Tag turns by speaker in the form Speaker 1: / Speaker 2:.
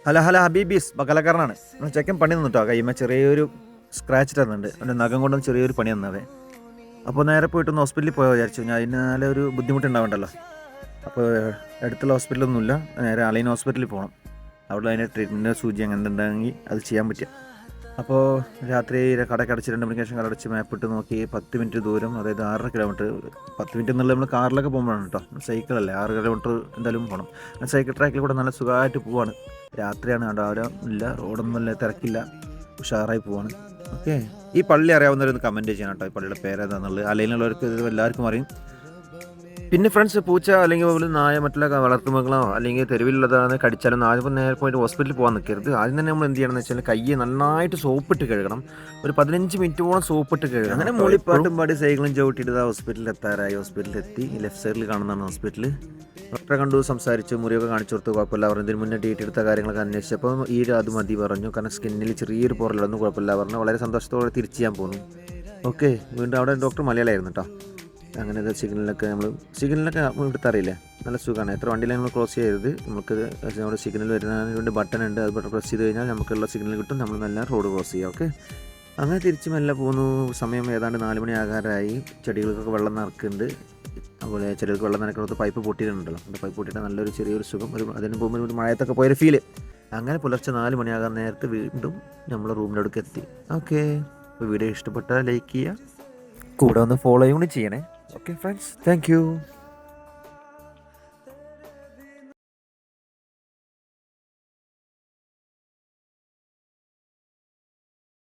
Speaker 1: Hello hello ഹബീബീസ് ബക്കലക്കാരനാണ്. നമ്മൾ ചെക്കൻ പണി തന്നിട്ടോ, കയ്യുമ്മ ചെറിയൊരു സ്ക്രാച്ച് തന്നുണ്ട്. അവൻ്റെ നഖം കൊണ്ടൊന്ന് ചെറിയൊരു പണി തന്നത്. അപ്പോൾ നേരെ പോയിട്ടൊന്ന് ഹോസ്പിറ്റലിൽ പോയാൽ വിചാരിച്ചു. ഞാൻ അതിനാലെ ഒരു ബുദ്ധിമുട്ടുണ്ടാവണ്ടല്ലോ. അപ്പോൾ അടുത്തുള്ള ഹോസ്പിറ്റലൊന്നുമില്ല, നേരെ അലൈൻ ഹോസ്പിറ്റലിൽ പോകണം. അവിടെ അതിൻ്റെ ട്രീറ്റ്മെൻറ്റ് സൂചി അങ്ങനെ ഉണ്ടെങ്കിൽ അത് ചെയ്യാൻ പറ്റുക. അപ്പോൾ രാത്രി കടയ്ക്കടച്ച് 2 മണിക്ക് ശേഷം കടടച്ച് മാപ്പിട്ട് നോക്കി 10 മിനിറ്റ് ദൂരം, അതായത് 6.5 കിലോമീറ്റർ. 10 മിനിറ്റ് എന്നുള്ളത് നമ്മൾ കാറിലൊക്കെ പോകുമ്പോഴാണ് കേട്ടോ, സൈക്കിളല്ലേ, 6 കിലോമീറ്റർ എന്തായാലും പോകണം. സൈക്കിൾ ട്രാക്കിൽ കൂടെ നല്ല സുഖമായിട്ട് പോവാണ്. രാത്രിയാണ്, അവിടെ ഇല്ല, റോഡൊന്നുമില്ല, തിരക്കില്ല, ഉഷാറായി പോവാണ്. ഓക്കെ, ഈ പള്ളി അറിയാവുന്നവരൊന്ന് കമൻറ്റ് ചെയ്യണം കേട്ടോ, ഈ പള്ളിയുടെ പേരേതാണെന്നുള്ളത്. അലൈനുള്ളവർക്ക് ഇത് എല്ലാവർക്കും അറിയും. പിന്നെ ഫ്രണ്ട്സ്, പൂച്ച അല്ലെങ്കിൽ ഒരു നായ മറ്റുള്ള വളർത്തുമൃഗങ്ങളോ അല്ലെങ്കിൽ തെരുവിലുള്ളതാണ് കടിച്ചാലും ആദ്യം നേരെ പോയിട്ട് ഹോസ്പിറ്റലിൽ പോകാൻ നിൽക്കരുത്. ആദ്യം തന്നെ നമ്മൾ എന്ത് ചെയ്യണമെന്ന് വെച്ചാൽ കയ്യെ നന്നായിട്ട് സോപ്പിട്ട് കഴുകണം. ഒരു 15 മിനിറ്റോളം സോപ്പിട്ട് കഴുകണം. അങ്ങനെ മൂളിപ്പാട്ടും പാടി സൈക്കിളും ചവിട്ടിയിട്ട് ഹോസ്പിറ്റലിൽ എത്താറായി. ഹോസ്പിറ്റലിൽ എത്തി. ലെഫ്റ്റ് സൈഡിൽ കാണുന്നതാണ് ഹോസ്പിറ്റൽ. ഡോക്ടറെ കണ്ടു, സംസാരിച്ചു, മുറിയൊക്കെ കാണിച്ചു കൊടുത്തു. കുഴപ്പമില്ല പറഞ്ഞു. ഇതിന് മുന്നേ ഡേറ്റ് എടുത്ത കാര്യങ്ങളൊക്കെ അന്വേഷിച്ചപ്പോൾ അത് മതി പറഞ്ഞു. കാരണം സ്കിന്നിൽ ചെറിയൊരു പോറലൊന്നും കുഴപ്പമില്ല പറഞ്ഞു. വളരെ സന്തോഷത്തോടെ തിരിച്ച് ചെയ്യാൻ പോകുന്നു. ഓക്കെ, വീണ്ടും അവിടെ ഡോക്ടർ മലയാളമായിരുന്നു കേട്ടോ. അങ്ങനെ സിഗ്നലൊക്കെ ഇവിടുത്തെ അറിയില്ലേ, നല്ല സുഖമാണ്. എത്ര വണ്ടിയിൽ നമ്മൾ ക്രോസ് ചെയ്യരുത്. നമുക്ക് നമ്മുടെ സിഗ്നൽ വരുന്നതിന് വേണ്ടി ബട്ടൺ ഉണ്ട്, അത് ബട്ടൺ പ്രസ് ചെയ്ത് കഴിഞ്ഞാൽ നമുക്കുള്ള സിഗ്നൽ കിട്ടും. നമ്മൾ നല്ല റോഡ് ക്രോസ് ചെയ്യാം. ഓക്കെ, അങ്ങനെ തിരിച്ച് മെല്ലെ പോകുന്നു. സമയം ഏതാണ്ട് 4 മണി ആകാറായി. ചെടികൾക്കൊക്കെ വെള്ളം നിറക്കുന്നുണ്ട്. അതുപോലെ ചെടികൾക്ക് വെള്ളം നനക്കുന്നത് പൈപ്പ് പൊട്ടിയിട്ടുണ്ടല്ലോ. அந்த പൈപ്പ് പൊട്ടിയിട്ട് നല്ലൊരു ചെറിയൊരു സുഖം. അതിന് പോകുമ്പോൾ ഒരു മഴയത്തൊക്കെ പോയൊരു ഫീല്. അങ്ങനെ പുലർച്ചെ 4 മണിയാകാൻ നേരത്ത് വീണ്ടും നമ്മൾ റൂമിൻ്റെ അടുക്ക് എത്തി. ഓക്കെ, അപ്പോൾ വീഡിയോ ഇഷ്ടപ്പെട്ടാൽ ലൈക്ക് ചെയ്യുക, കൂടെ ഒന്ന് ഫോളോയും കൂടി ചെയ്യണേ. Okay friends, thank you.